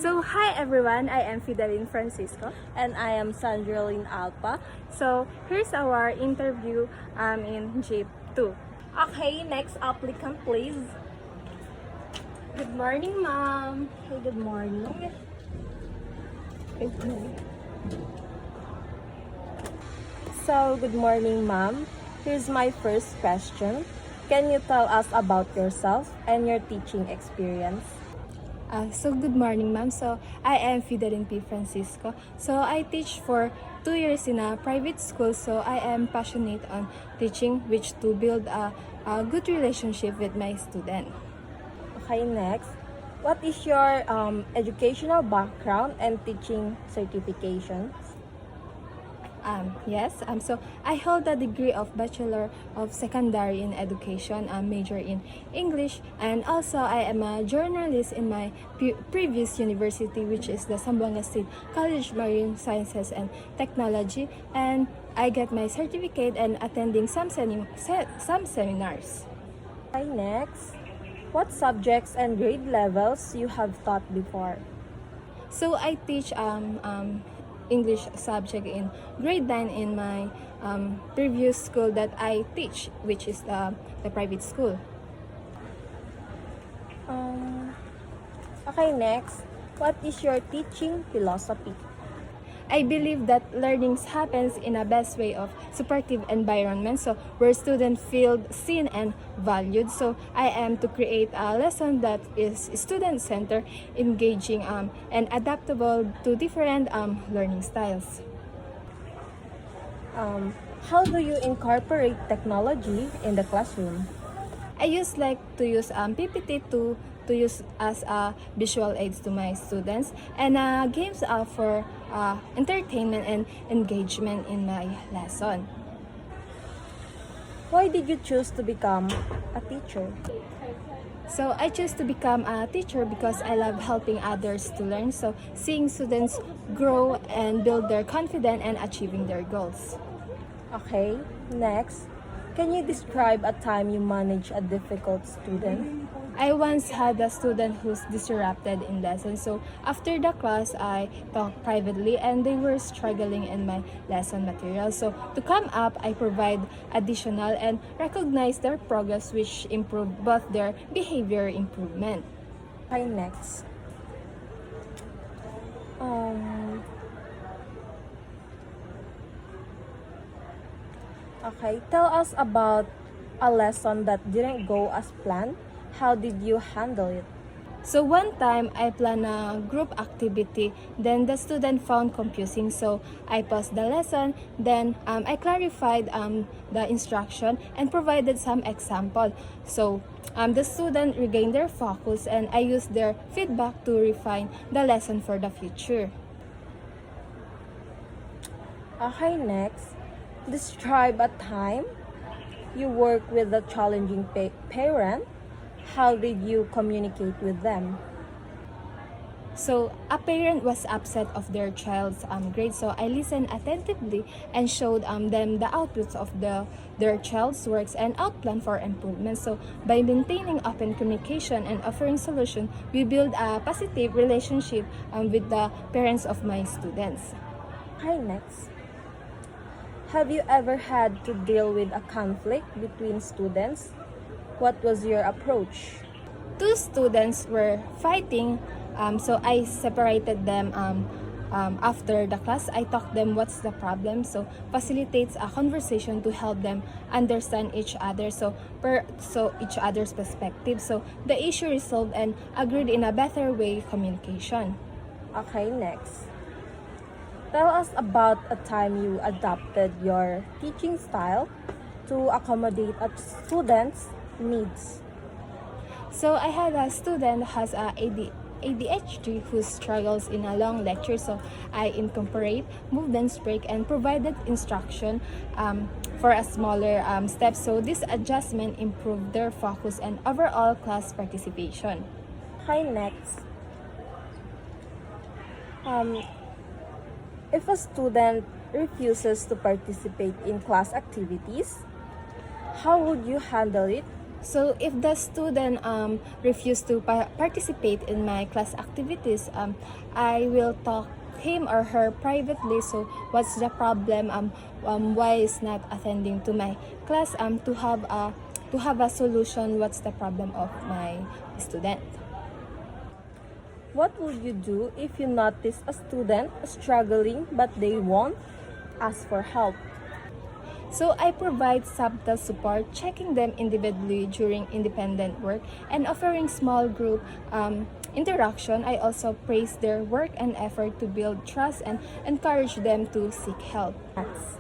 So, hi everyone, I am Fideline Francisco. And I am Sandrine Alpa. So, here's our interview in JIP 2. Okay, next applicant please. Good morning, ma'am. Hey, good morning. So, good morning ma'am. Here's my first question. Can you tell us about yourself and your teaching experience? Good morning, ma'am. So, I am Fideline P. Francisco. So, I teach for 2 years in a private school. So, I am passionate on teaching, which to build a good relationship with my student. Okay, next. What is your educational background and teaching certifications? So I hold a degree of Bachelor of Secondary in Education, a major in English, and also I am a journalist in my previous university, which is the Zamboanga State College Marine Sciences and Technology, and I get my certificate and attending some seminars. Okay, next. What subjects and grade levels you have taught before? So I teach English subject in grade 9 in my previous school that I teach, which is the private school. Okay, next. What is your teaching philosophy? I believe that learning happens in a best way of supportive environment, so where students feel seen and valued. So I am to create a lesson that is student-centered, engaging, and adaptable to different learning styles. How do you incorporate technology in the classroom? I like to use PPT to use as visual aids to my students, and games for entertainment and engagement in my lesson. Why did you choose to become a teacher? So I chose to become a teacher because I love helping others to learn. So seeing students grow and build their confidence and achieving their goals. Okay, next. Can you describe a time you managed a difficult student? I once had a student who's disrupted in lessons. So after the class, I talked privately and they were struggling in my lesson material. So to come up, I provide additional and recognize their progress, which improve both their behavior improvement. Okay, next. Okay, tell us about a lesson that didn't go as planned. How did you handle it? So one time I planned a group activity, then the student found confusing, so I paused the lesson, then I clarified the instruction and provided some example. So the student regained their focus and I used their feedback to refine the lesson for the future. Okay, next. Describe a time you work with a challenging parent. How did you communicate with them? So a parent was upset of their child's grade, so I listened attentively and showed them the outputs of their child's works and outplan for improvement. So by maintaining open communication and offering solution, we build a positive relationship with the parents of my students. Okay, next. Have you ever had to deal with a conflict between students? What was your approach? Two students were fighting, so I separated them after the class. I taught them what's the problem, so facilitates a conversation to help them understand each other, so each other's perspective. So the issue resolved and agreed in a better way communication. Okay, next. Tell us about a time you adapted your teaching style to accommodate a student's needs. So I had a student who has ADHD who struggles in a long lecture, so I incorporate movements break and provided instruction for a smaller step. So this adjustment improved their focus and overall class participation. Okay, next. If a student refuses to participate in class activities, how would you handle it So if the student refuse to participate in my class activities, I will talk him or her privately. So what's the problem? Why is not attending to my class? To have a solution. What's the problem of my student? What would you do if you notice a student struggling but they won't ask for help? So I provide subtle support, checking them individually during independent work and offering small group interaction. I also praise their work and effort to build trust and encourage them to seek help. Next.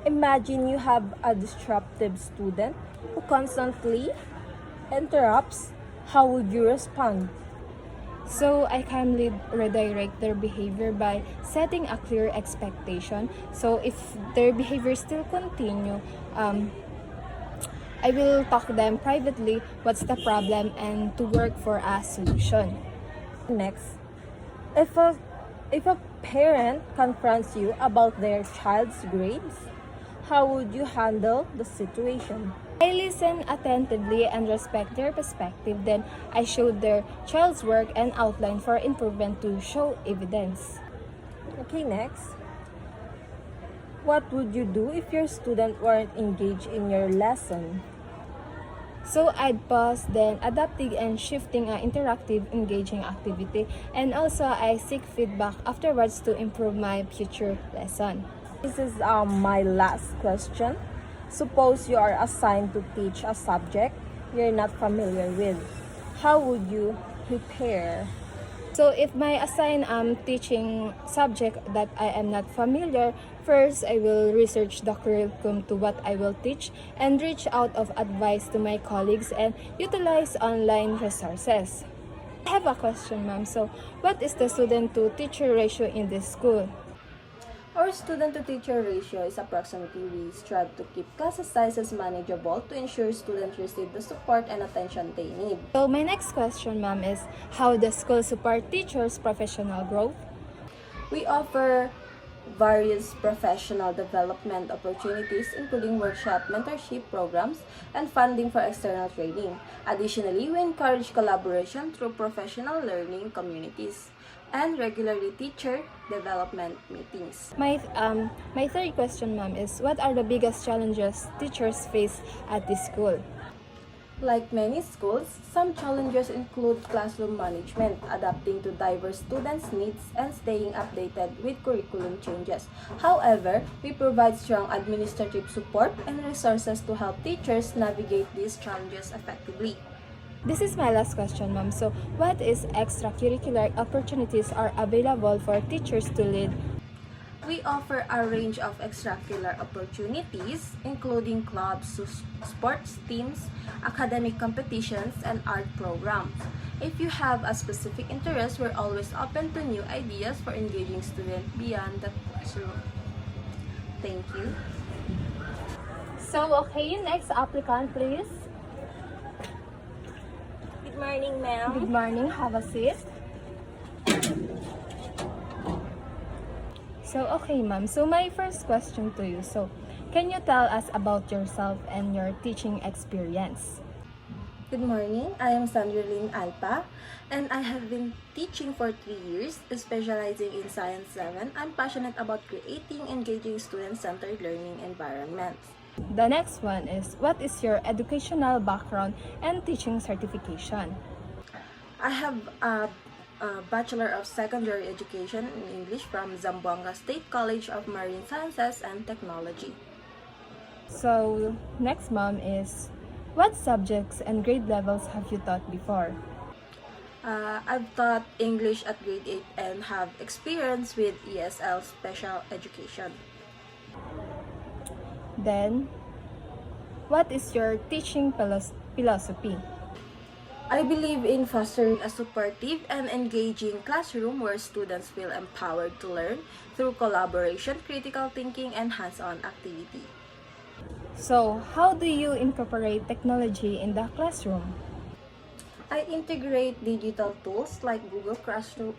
Imagine you have a disruptive student who constantly interrupts. How would you respond? So I calmly redirect their behavior by setting a clear expectation. So if their behavior still continue, I will talk to them privately what's the problem and to work for a solution. Next, if a parent confronts you about their child's grades, how would you handle the situation? I listen attentively and respect their perspective. Then I show their child's work and outline for improvement to show evidence. Okay, next. What would you do if your student weren't engaged in your lesson? So I'd pause, then adapting and shifting an interactive, engaging activity. And also I seek feedback afterwards to improve my future lesson. This is my last question. Suppose you are assigned to teach a subject you're not familiar with. How would you prepare? So if my assigned teaching subject that I am not familiar, first I will research the curriculum to what I will teach and reach out of advice to my colleagues and utilize online resources. I have a question, ma'am. So what is the student to teacher ratio in this school? Our student-to-teacher ratio is approximately. We strive to keep class sizes manageable to ensure students receive the support and attention they need. So my next question, ma'am, is how the school support teachers' professional growth? We offer various professional development opportunities, including workshop, mentorship programs, and funding for external training. Additionally, we encourage collaboration through professional learning communities and regularly teacher development meetings. My third question, ma'am, is what are the biggest challenges teachers face at this school? Like many schools, some challenges include classroom management, adapting to diverse students' needs, and staying updated with curriculum changes. However, we provide strong administrative support and resources to help teachers navigate these challenges effectively. This is my last question, ma'am. So, what is extracurricular opportunities are available for teachers to lead? We offer a range of extracurricular opportunities, including clubs, sports teams, academic competitions, and art programs. If you have a specific interest, we're always open to new ideas for engaging students beyond the classroom. Thank you. So, okay, next applicant, please. Good morning, ma'am. Good morning, have a seat. So, okay, ma'am. So, my first question to you. So, can you tell us about yourself and your teaching experience? Good morning. I am Sandrine Alpa, and I have been teaching for 3 years, specializing in Science 7. I'm passionate about creating engaging student-centered learning environments. The next one is, what is your educational background and teaching certification? I have a Bachelor of Secondary Education in English from Zamboanga State College of Marine Sciences and Technology. So, next, ma'am, is, what subjects and grade levels have you taught before? I've taught English at grade 8 and have experience with ESL Special Education. Then, what is your teaching philosophy? I believe in fostering a supportive and engaging classroom where students feel empowered to learn through collaboration, critical thinking, and hands-on activity. So, how do you incorporate technology in the classroom? I integrate digital tools like Google Classroom,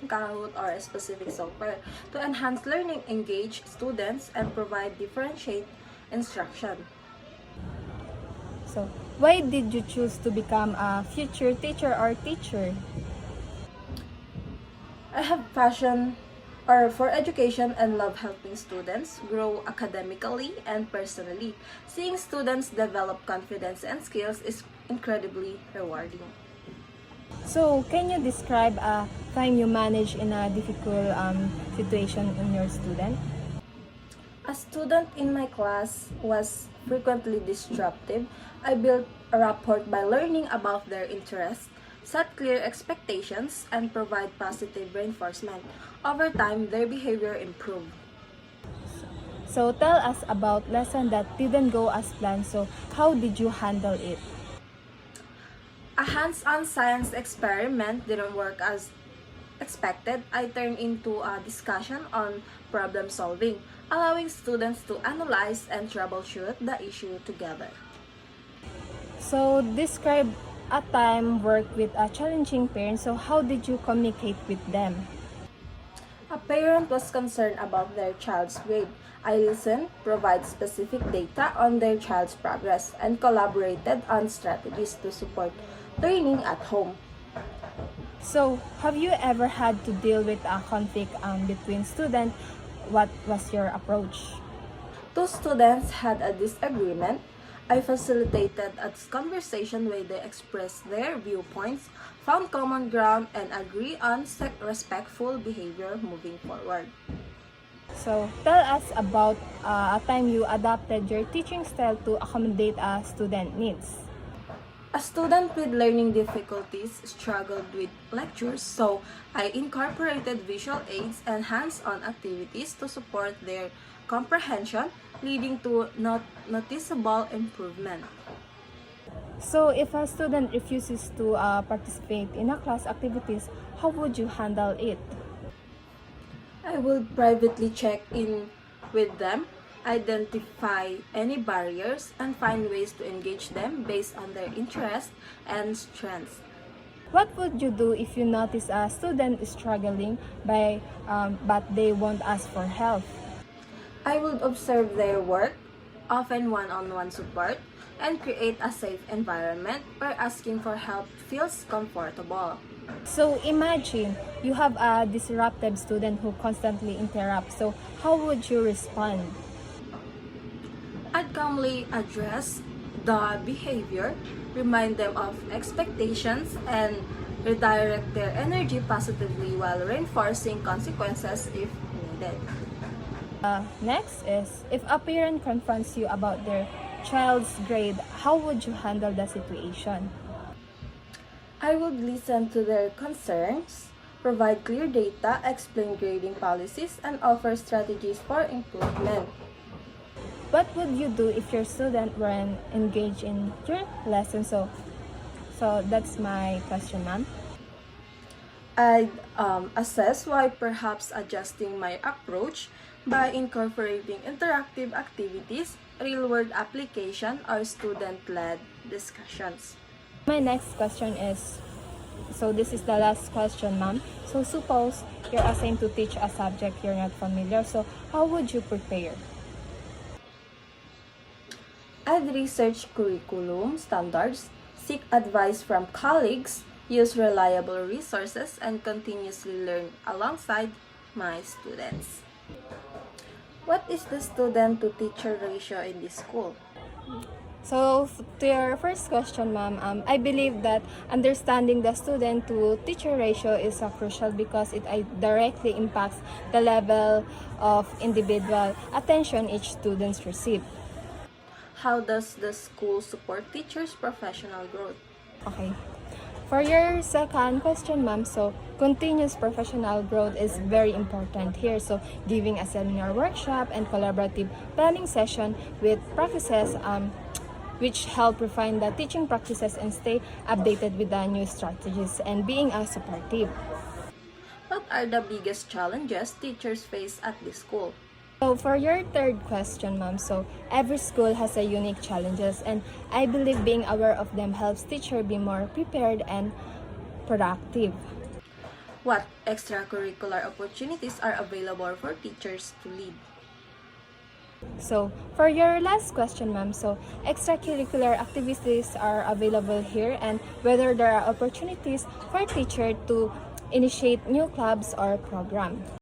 Kahoot, or a specific software to enhance learning, engage students, and provide differentiate instruction. So, why did you choose to become a future teacher or teacher? I have passion for education and love helping students grow academically and personally. Seeing students develop confidence and skills is incredibly rewarding. So, can you describe a time you managed in a difficult situation in your student? A student in my class was frequently disruptive. I built a rapport by learning about their interests, set clear expectations, and provide positive reinforcement. Over time, their behavior improved. So, tell us about lesson that didn't go as planned. So, how did you handle it? A hands-on science experiment didn't work as expected. I turned into a discussion on problem solving, allowing students to analyze and troubleshoot the issue together. So, describe a time work with a challenging parent. So, how did you communicate with them? A parent was concerned about their child's grade. I listened, provided specific data on their child's progress, and collaborated on strategies to support learning at home. So, have you ever had to deal with a conflict between students? What was your approach? Two students had a disagreement. I facilitated a conversation where they expressed their viewpoints, found common ground, and agree on respectful behavior moving forward. So, tell us about a time you adapted your teaching style to accommodate a student needs. A student with learning difficulties struggled with lectures, so I incorporated visual aids and hands-on activities to support their comprehension, leading to noticeable improvement. So, if a student refuses to participate in a class activities, how would you handle it? I will privately check in with them, identify any barriers, and find ways to engage them based on their interests and strengths. What would you do if you notice a student is struggling but they won't ask for help? I would observe their work, often one-on-one support, and create a safe environment where asking for help feels comfortable. So imagine you have a disruptive student who constantly interrupts. So how would you respond? I'd calmly address the behavior, remind them of expectations, and redirect their energy positively while reinforcing consequences if needed. Next is, if a parent confronts you about their child's grade, how would you handle the situation? I would listen to their concerns, provide clear data, explain grading policies, and offer strategies for improvement. What would you do if your student weren't engaged in your lesson? So that's my question, ma'am. I'd assess why, perhaps adjusting my approach by incorporating interactive activities, real-world application, or student-led discussions. My next question is, so this is the last question, ma'am. So suppose you're assigned to teach a subject you're not familiar. So how would you prepare? I'd research curriculum standards, seek advice from colleagues, use reliable resources, and continuously learn alongside my students. What is the student to teacher ratio in this school? So, to your first question, ma'am, I believe that understanding the student to teacher ratio is crucial because it directly impacts the level of individual attention each student receive. How does the school support teachers' professional growth? Okay. For your second question, ma'am, so continuous professional growth is very important here. So, giving a seminar workshop and collaborative planning session with practices which help refine the teaching practices and stay updated with the new strategies and being supportive. What are the biggest challenges teachers face at this school? So for your third question, ma'am, so every school has a unique challenges and I believe being aware of them helps teacher be more prepared and productive. What extracurricular opportunities are available for teachers to lead? So, for your last question, ma'am, so extracurricular activities are available here and whether there are opportunities for teacher to initiate new clubs or program.